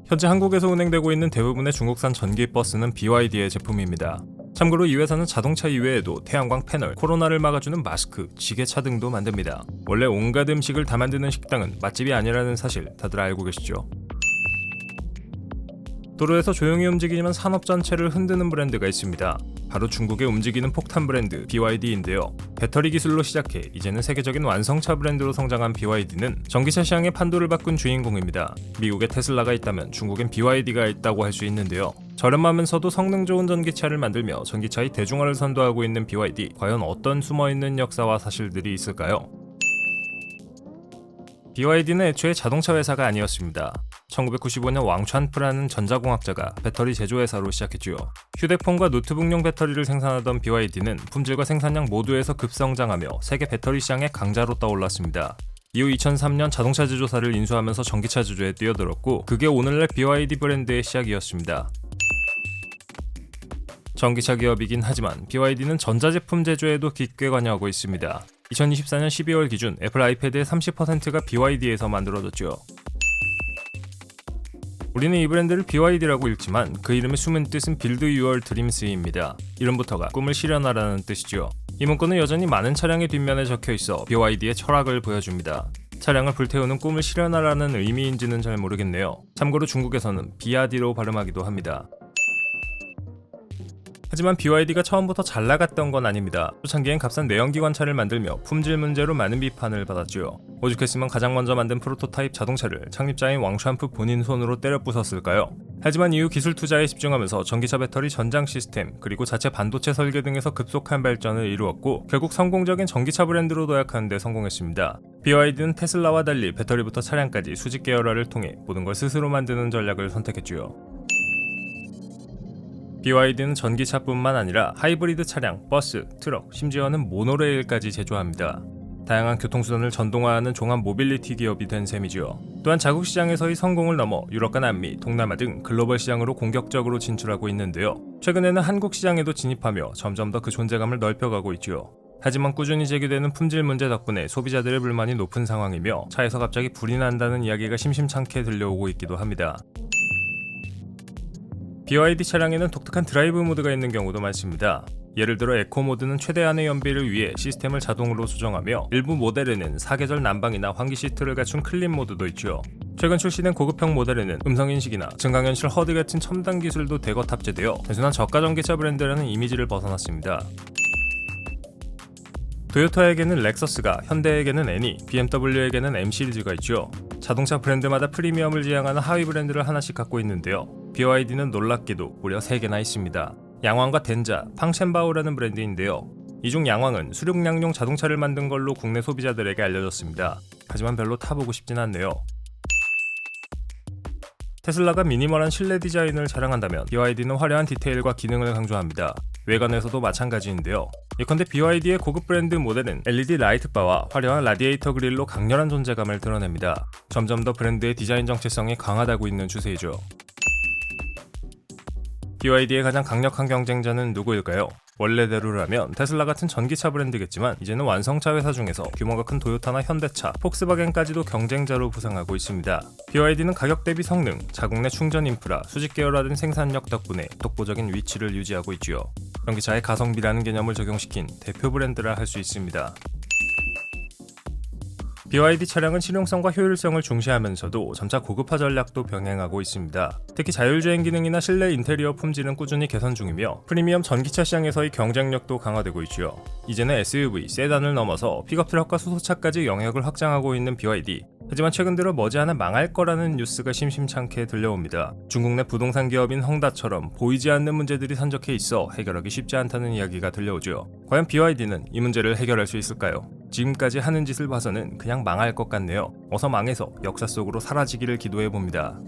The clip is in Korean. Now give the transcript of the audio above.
현재 한국에서 운행되고 있는 대부분의 중국산 전기 버스는 BYD의 제품입니다. 참고로 이 회사는 자동차 이외에도 태양광 패널, 코로나를 막아주는 마스크, 지게차 등도 만듭니다. 원래 온갖 음식을 다 만드는 식당은 맛집이 아니라는 사실 다들 알고 계시죠? 도로에서 조용히 움직이지만 산업 전체를 흔드는 브랜드가 있습니다. 바로 중국의 움직이는 폭탄 브랜드 BYD인데요. 배터리 기술로 시작해 이제는 세계적인 완성차 브랜드로 성장한 BYD는 전기차 시장의 판도를 바꾼 주인공입니다. 미국에 테슬라가 있다면 중국엔 BYD가 있다고 할 수 있는데요. 저렴하면서도 성능 좋은 전기차를 만들며 전기차의 대중화를 선도하고 있는 BYD, 과연 어떤 숨어있는 역사와 사실들이 있을까요? BYD는 애초에 자동차 회사가 아니었습니다. 1995년 왕찬프라는 전자공학자가 배터리 제조회사로 시작했죠. 휴대폰과 노트북용 배터리를 생산하던 BYD는 품질과 생산량 모두에서 급성장하며 세계 배터리 시장의 강자로 떠올랐습니다. 이후 2003년 자동차 제조사를 인수하면서 전기차 제조에 뛰어들었고, 그게 오늘날 BYD 브랜드의 시작이었습니다. 전기차 기업이긴 하지만 BYD는 전자제품 제조에도 깊게 관여하고 있습니다. 2024년 12월 기준 애플 아이패드의 30%가 BYD에서 만들어졌죠. 우리는 이 브랜드를 BYD라고 읽지만 그 이름의 숨은 뜻은 Build Your Dreams입니다. 이름부터가 꿈을 실현하라는 뜻이죠. 이 문구는 여전히 많은 차량의 뒷면에 적혀있어 BYD의 철학을 보여줍니다. 차량을 불태우는 꿈을 실현하라는 의미인지는 잘 모르겠네요. 참고로 중국에서는 비아디로 발음하기도 합니다. 하지만 BYD가 처음부터 잘 나갔던 건 아닙니다. 초창기엔 값싼 내연기관차를 만들며 품질 문제로 많은 비판을 받았죠. 오죽했으면 가장 먼저 만든 프로토타입 자동차를 창립자인 왕슈안프 본인 손으로 때려 부쉈을까요? 하지만 이후 기술 투자에 집중하면서 전기차 배터리 전장 시스템, 그리고 자체 반도체 설계 등에서 급속한 발전을 이루었고, 결국 성공적인 전기차 브랜드로 도약하는 데 성공했습니다. BYD는 테슬라와 달리 배터리부터 차량까지 수직 계열화를 통해 모든 걸 스스로 만드는 전략을 선택했죠. BYD는 전기차뿐만 아니라 하이브리드 차량, 버스, 트럭, 심지어는 모노레일까지 제조합니다. 다양한 교통수단을 전동화하는 종합 모빌리티 기업이 된 셈이죠. 또한 자국 시장에서의 성공을 넘어 유럽과 남미, 동남아 등 글로벌 시장으로 공격적으로 진출하고 있는데요. 최근에는 한국 시장에도 진입하며 점점 더 그 존재감을 넓혀가고 있죠. 하지만 꾸준히 제기되는 품질 문제 덕분에 소비자들의 불만이 높은 상황이며 차에서 갑자기 불이 난다는 이야기가 심심찮게 들려오고 있기도 합니다. BYD 차량에는 독특한 드라이브 모드가 있는 경우도 많습니다. 예를 들어 에코 모드는 최대한의 연비를 위해 시스템을 자동으로 조정하며, 일부 모델에는 사계절 난방이나 환기 시트를 갖춘 클린 모드도 있죠. 최근 출시된 고급형 모델에는 음성인식이나 증강현실 허드 같은 첨단 기술도 대거 탑재되어 단순한 저가 전기차 브랜드라는 이미지를 벗어났습니다. 도요타에게는 렉서스가, 현대에게는 애니, BMW에게는 M 시리즈가 있죠. 자동차 브랜드마다 프리미엄을 지향하는 하위 브랜드를 하나씩 갖고 있는데요. BYD는 놀랍게도 무려 3개나 있습니다. 양왕과 덴자, 팡첸바오라는 브랜드인데요. 이 중 양왕은 수륙량용 자동차를 만든 걸로 국내 소비자들에게 알려졌습니다. 하지만 별로 타보고 싶진 않네요. 테슬라가 미니멀한 실내 디자인을 자랑한다면 BYD는 화려한 디테일과 기능을 강조합니다. 외관에서도 마찬가지인데요. 예컨대 BYD의 고급 브랜드 모델은 LED 라이트바와 화려한 라디에이터 그릴로 강렬한 존재감을 드러냅니다. 점점 더 브랜드의 디자인 정체성이 강화되고 있는 추세이죠. BYD의 가장 강력한 경쟁자는 누구일까요? 원래대로라면 테슬라 같은 전기차 브랜드겠지만, 이제는 완성차 회사 중에서 규모가 큰 도요타나 현대차, 폭스바겐까지도 경쟁자로 부상하고 있습니다. BYD는 가격 대비 성능, 자국 내 충전 인프라, 수직 계열화된 생산력 덕분에 독보적인 위치를 유지하고 있지요. 전기차의 가성비라는 개념을 적용시킨 대표 브랜드라 할 수 있습니다. BYD 차량은 실용성과 효율성을 중시하면서도 점차 고급화 전략도 병행하고 있습니다. 특히 자율주행 기능이나 실내 인테리어 품질은 꾸준히 개선 중이며, 프리미엄 전기차 시장에서의 경쟁력도 강화되고 있죠. 이제는 SUV, 세단을 넘어서 픽업 트럭과 수소차까지 영역을 확장하고 있는 BYD. 하지만 최근 들어 머지않아 망할 거라는 뉴스가 심심찮게 들려옵니다. 중국 내 부동산 기업인 헝다처럼 보이지 않는 문제들이 산적해 있어 해결하기 쉽지 않다는 이야기가 들려오죠. 과연 BYD는 이 문제를 해결할 수 있을까요? 지금까지 하는 짓을 봐서는 그냥 망할 것 같네요. 어서 망해서 역사 속으로 사라지기를 기도해봅니다.